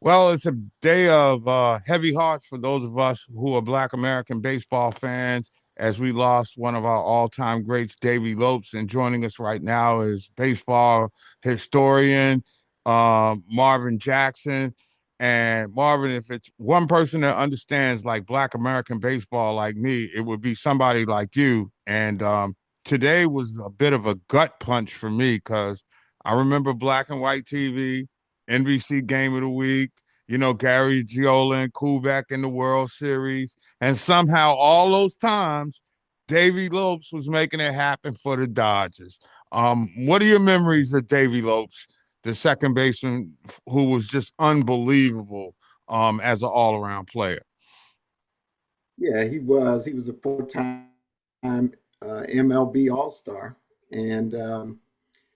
Well, it's a day of heavy hearts for those of us who are Black American baseball fans, as we lost one of our all-time greats, Davey Lopes. And joining us right now is baseball historian Marvin Jackson. And Marvin, if it's one person that understands like Black American baseball like me, it would be somebody like you. And today was a bit of a gut punch for me because I remember black and white TV. NBC Game of the Week, Gary Giola and Kubek in the World Series. And somehow all those times, Davey Lopes was making it happen for the Dodgers. What are your memories of Davey Lopes, the second baseman who was just unbelievable as an all-around player? Yeah, he was. He was a four-time MLB All-Star, and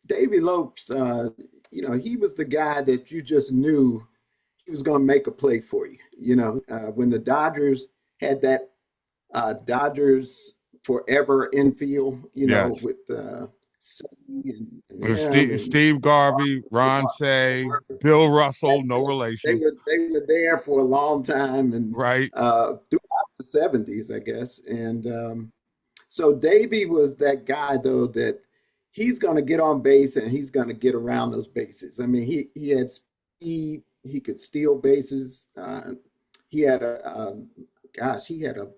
Davy Lopes. He was the guy that you just knew he was going to make a play for you. When the Dodgers had that Dodgers Forever infield, Yes. with Say and With him and Steve Garvey, Ron Say, Bill Russell, no they relation, were they were there for a long time and right? throughout the 70s, I guess. And so Davey was that guy though that he's going to get on base and he's going to get around those bases. I mean, he had speed, he could steal bases. He had he had a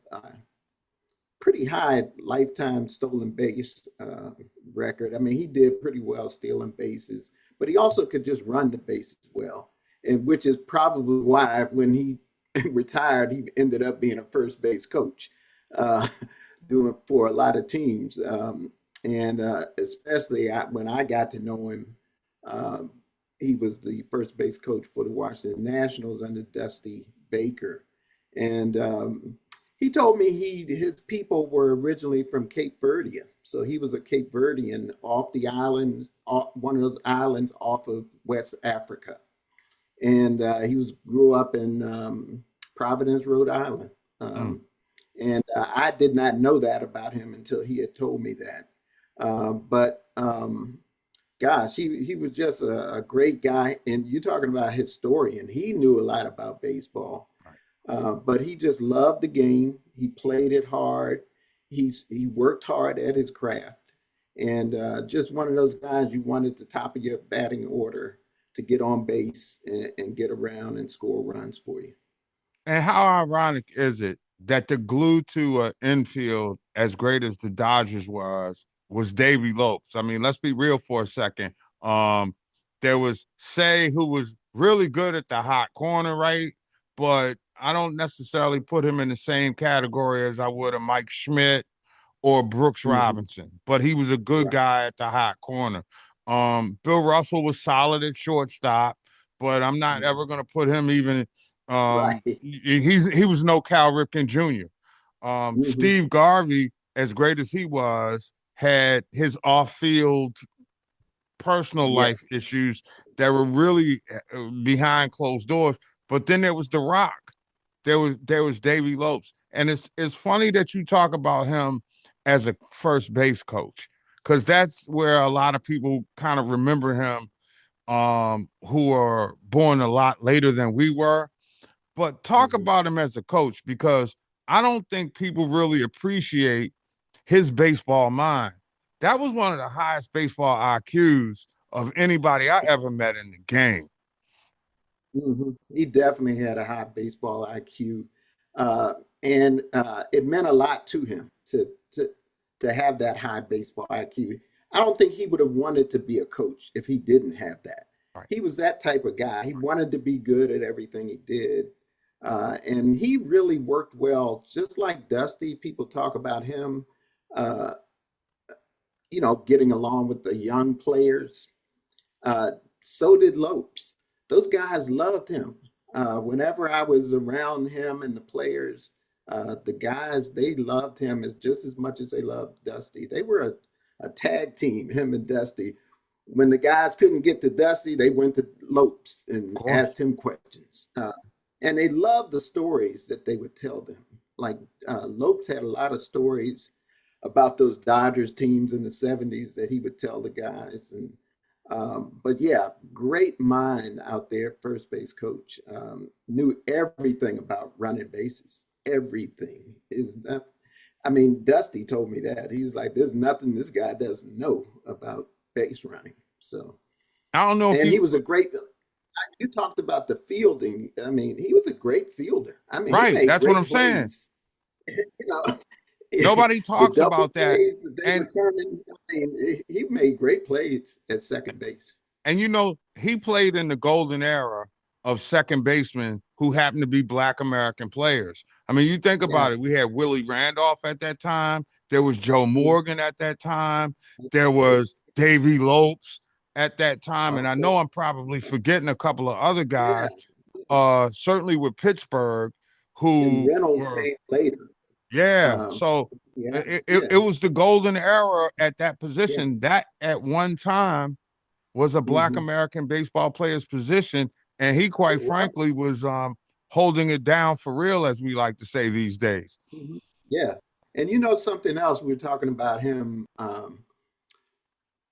pretty high lifetime stolen base record. I mean, he did pretty well stealing bases, but he also could just run the bases well, and which is probably why when he retired, he ended up being a first base coach, uh, doing for a lot of teams. And especially when I got to know him, um, he was the first base coach for the Washington Nationals under Dusty Baker. And he told me his people were originally from Cape Verde, so he was a Cape Verdean off the islands, off one of those islands off of West Africa, and he was grew up in Providence, Rhode Island. Mm. And I did not know that about him until he had told me that. But gosh, he was just a great guy. And you're talking about a historian. He knew a lot about baseball, Right. but he just loved the game. He played it hard. He worked hard at his craft, and just one of those guys you want at the top of your batting order to get on base and get around and score runs for you. And how ironic is it that the glue to an infield as great as the Dodgers was Davy Lopes? I mean, let's be real for a second. Um, there was Say who was really good at the hot corner, right? But I don't necessarily put him in the same category as I would a Mike Schmidt or Brooks Hmm. Robinson, but he was a good Right, guy at the hot corner. Bill Russell was solid at shortstop, but I'm not ever mhm, going to put him even. right. He was no Cal Ripken Jr. Hmm. Steve Garvey, as great as he was, had his off-field personal Yes. life issues that were really behind closed doors. But then there was The Rock. There was Davy Lopes, and it's funny that you talk about him as a first base coach because that's where a lot of people kind of remember him, who are born a lot later than we were. But talk Hmm. about him as a coach because I don't think people really appreciate his baseball mind. That was one of the highest baseball IQs of anybody I ever met in the game. Hmm. He definitely had a high baseball IQ, uh, and it meant a lot to him to have that high baseball IQ. I don't think he would have wanted to be a coach if he didn't have that. Right. He was that type of guy. He wanted to be good at everything he did, and he really worked well. Just like Dusty, people talk about him, uh, getting along with the young players. Uh, so did Lopes. Those guys loved him. Whenever I was around him and the players, the guys, they loved him as just as much as they loved Dusty. They were a tag team, him and Dusty. When the guys couldn't get to Dusty, they went to Lopes Of and course. asked him questions. And they loved the stories that they would tell them. Like Lopes had a lot of stories about those Dodgers teams in the 70s that he would tell the guys. And But yeah, great mind out there, first base coach. Knew everything about running bases. Everything is that. I mean, Dusty told me that. He was like, "There's nothing this guy doesn't know about base running." So, I don't know if and he you was a great. You talked about the fielding. I mean, he was a great fielder. I mean, he right. made That's what I'm great saying. plays. You know, Nobody the talks double about that. plays that they were And turning. I mean, he made great plays at second base. And you know, he played in the golden era of second basemen who happened to be Black American players. I mean, you think Yeah. about it. We had Willie Randolph at that time. There was Joe Mhm. Morgan at that time. There was Davey Lopes at that time. And I Okay. know I'm probably forgetting a couple of other Yeah. guys, certainly with Pittsburgh, And who Reynolds were, came later. yeah. Um, So yeah. it Yeah. was the golden era at that Yeah. position. That at one time was a Black Hmm. American baseball player's position, and he, quite It frankly, was. was holding it down for real, as we like to say these days. Hmm. Yeah. And you know something else, we were talking about him,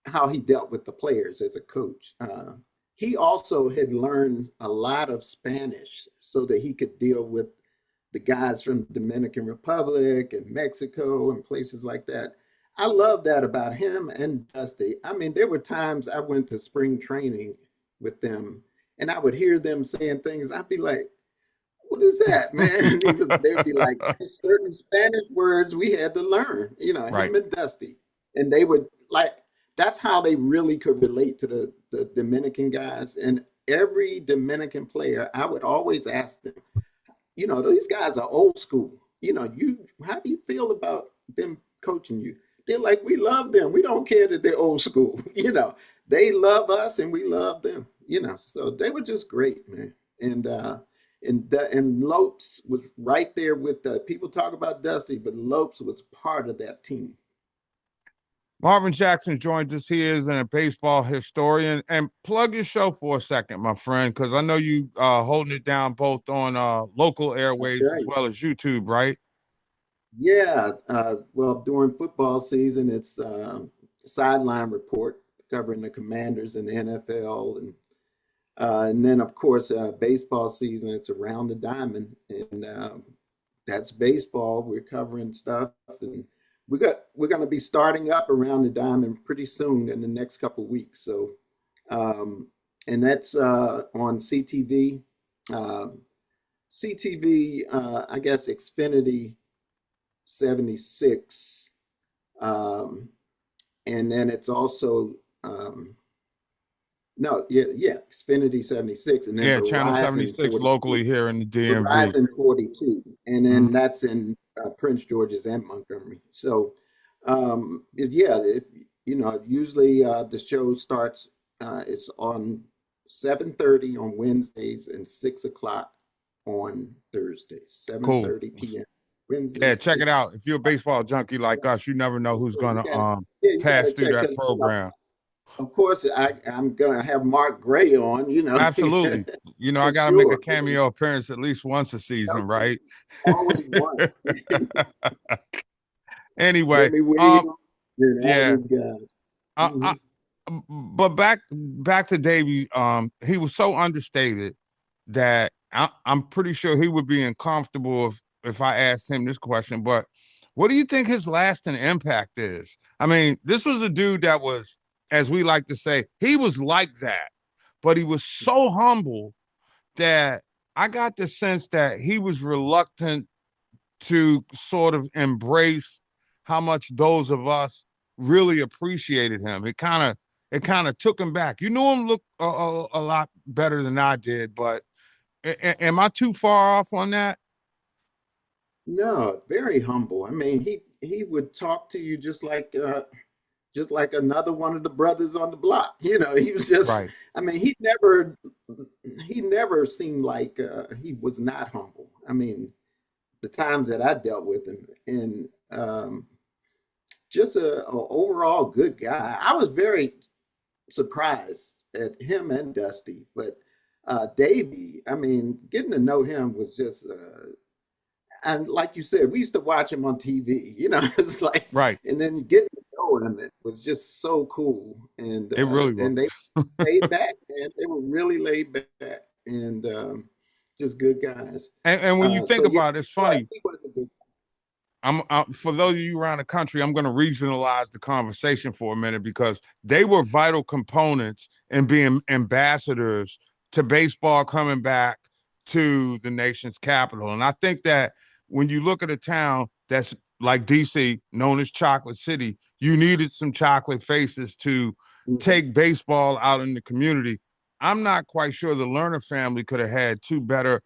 how he dealt with the players as a coach. He also had learned a lot of Spanish so that he could deal with the guys from the Dominican Republic and Mexico and places like that. I love that about him and Dusty. I mean, there were times I went to spring training with them and I would hear them saying things. I'd be like, what is that, man? They'd be like, there's certain Spanish words we had to learn, you know, Right. him and Dusty. And they would like, that's how they really could relate to the Dominican guys. And every Dominican player, I would always ask them, you know, these guys are old school. You know, how do you feel about them coaching you? They're like, we love them. We don't care that they're old school. You know, they love us and we love them. You know, so they were just great, man. And Lopes was right there with the people talk about Dusty, but Lopes was part of that team. Marvin Jackson joins us. He is a baseball historian. And plug your show for a second, my friend, because I know you holding it down both on local That's airwaves as right. well as YouTube, right? Yeah. Well, during football season, it's sideline report covering the Commanders and the NFL, and then of course baseball season. It's around the diamond, and that's baseball. We're covering stuff, and we're going to be starting up around the diamond pretty soon in the next couple of weeks. So, um, and that's on CTV. Um CTV, I guess Xfinity 76. Um, and then it's also, no, yeah, Xfinity 76, and then Yeah, Channel Verizon 76 42. locally here in the DMV. Verizon 42. And then Mhm. that's in Prince George's and Montgomery. So, yeah, if, you know, usually the show starts, it's on 7:30 on Wednesdays and 6 o'clock on Thursdays, Cool. 7:30 p.m. Yeah, Wednesdays, check it out. 6. If you're a baseball junkie like us, you never know who's You gonna got to, yeah, you got pass to through check that because, you know, program. of course, I'm gonna have Mark Gray on, you know, Absolutely. You know, I for got to make a sure. cameo appearance at least once a season, Okay, right? always once. Let Anyway, me wait on and all yeah. those guys. I, Hmm. I, but back to Davey. He was so understated that I'm pretty sure he would be uncomfortable if I asked him this question. But what do you think his lasting impact is? I mean, this was a dude that was, as we like to say, he was like that, but he was so humble that I got the sense that he was reluctant to sort of embrace how much those of us really appreciated him. It kind of took him back. You knew him look a lot better than I did, but am I too far off on that? No, very humble. I mean, he would talk to you just like another one of the brothers on the block. You know, he was just. Right. I mean, he never seemed like he was not humble. I mean, the times that I dealt with him, and just a overall good guy. I was very surprised at him and Dusty, but Davey, I mean, getting to know him was just, and like you said, we used to watch him on TV, you know, it's like, Right. and then getting to know him, it was just so cool. It really was. And they stayed back, and they were really laid back and just good guys. And when you So think yeah, about it, it's funny. he was a good. For those of you around the country, I'm going to regionalize the conversation for a minute because they were vital components in being ambassadors to baseball coming back to the nation's capital. And I think that when you look at a town that's like DC, known as Chocolate City, you needed some chocolate faces to Mhm. take baseball out in the community. I'm not quite sure the Lerner family could have had two better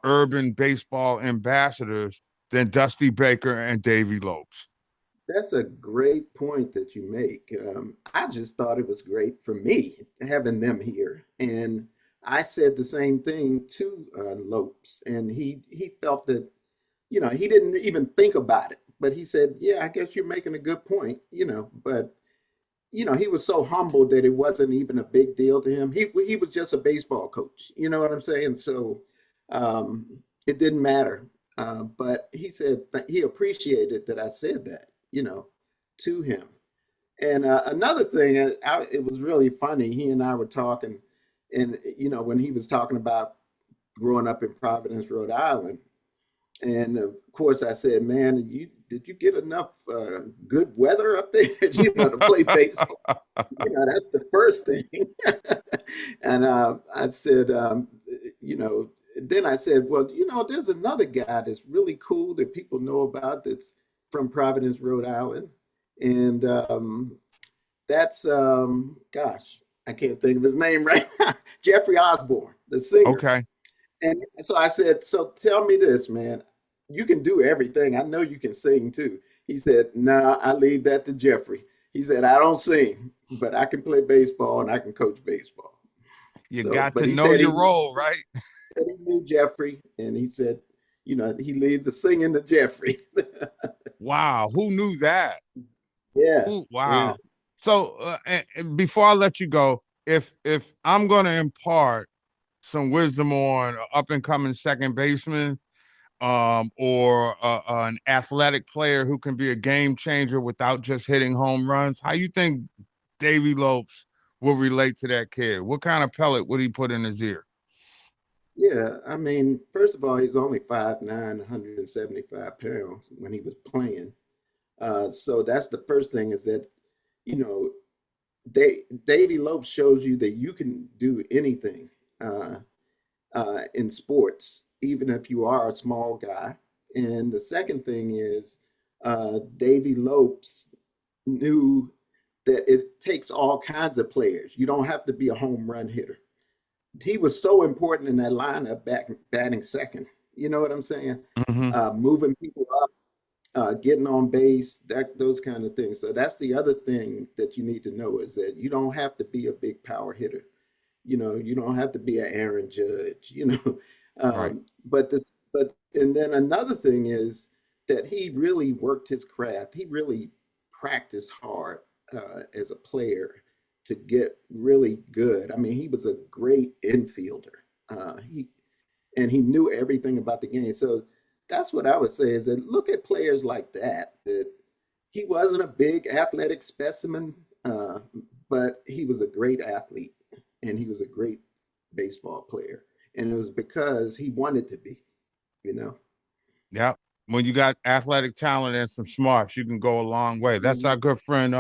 urban baseball ambassadors than Dusty Baker and Davey Lopes. That's a great point that you make. I just thought it was great for me having them here, and I said the same thing to Lopes, and he felt that he didn't even think about it, but he said, "Yeah, I guess you're making a good point," but he was so humble that it wasn't even a big deal to him. He was just a baseball coach. You know what I'm saying? So um, it didn't matter. But he said he appreciated that I said that, to him. And another thing, it was really funny. He and I were talking, and when he was talking about growing up in Providence, Rhode Island, and of course, I said, "Man, did you get enough good weather up there, to play baseball?" That's the first thing. And I said, then I said, well, there's another guy that's really cool that people know about that's from Providence, Rhode Island. And that's, gosh, I can't think of his name right now. Jeffrey Osborne, the singer. Okay. And so I said, so tell me this, man. You can do everything. I know you can sing too. He said, nah, I leave that to Jeffrey. He said, I don't sing, but I can play baseball and I can coach baseball. You So, got but to he know said your role, right? he knew Jeffrey, and he said, he leaves the singing to Jeffrey. Wow. Who knew that? Yeah, Ooh, yeah, wow. So and before I let you go, if I'm going to impart some wisdom on an up and coming second baseman, or an athletic player who can be a game changer without just hitting home runs, how you think Davey Lopes will relate to that kid? What kind of pellet would he put in his ear? yeah. I mean, first of all, he's only 5'9", 175 pounds when he was playing. So that's the first thing is that, you know, Davey Lopes shows you that you can do anything uh, in sports, even if you are a small guy. And the second thing is, Davey Lopes knew that it takes all kinds of players. You don't have to be a home run hitter. He was so important in that lineup, batting second. You know what I'm saying? Mm-hmm. Moving people up, getting on base, those kind of things. So that's the other thing that you need to know is that you don't have to be a big power hitter. You don't have to be an Aaron Judge. Right. But and then another thing is that he really worked his craft. He really practiced hard as a player to get really good. I mean, he was a great infielder. He knew everything about the game. So that's what I would say is that look at players like that. That he wasn't a big athletic specimen, but he was a great athlete and he was a great baseball player. And it was because he wanted to be, you know. Yeah. When you got athletic talent and some smarts, you can go a long way. That's Mhm. our good friend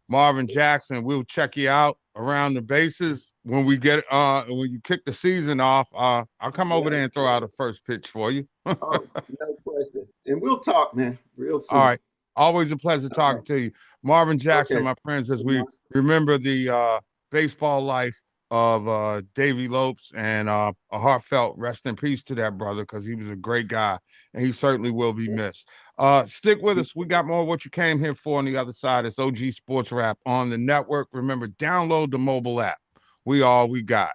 Marvin Jackson. We'll check you out around the bases when we get when you kick the season off. I'll come over there Right, and throw out right. a first pitch for you. All Oh, no question. And we'll talk, man, real soon. right. Always a pleasure All talking right. to you. Marvin Jackson, Okay. my friends, as we Mark. remember the baseball life of Davey Lopes, and a heartfelt rest in peace to that brother because he was a great guy and he certainly will be missed. Stick with us. We got more of what you came here for on the other side. It's OG Sports Rap on the network. Remember, download the mobile app. We all we got.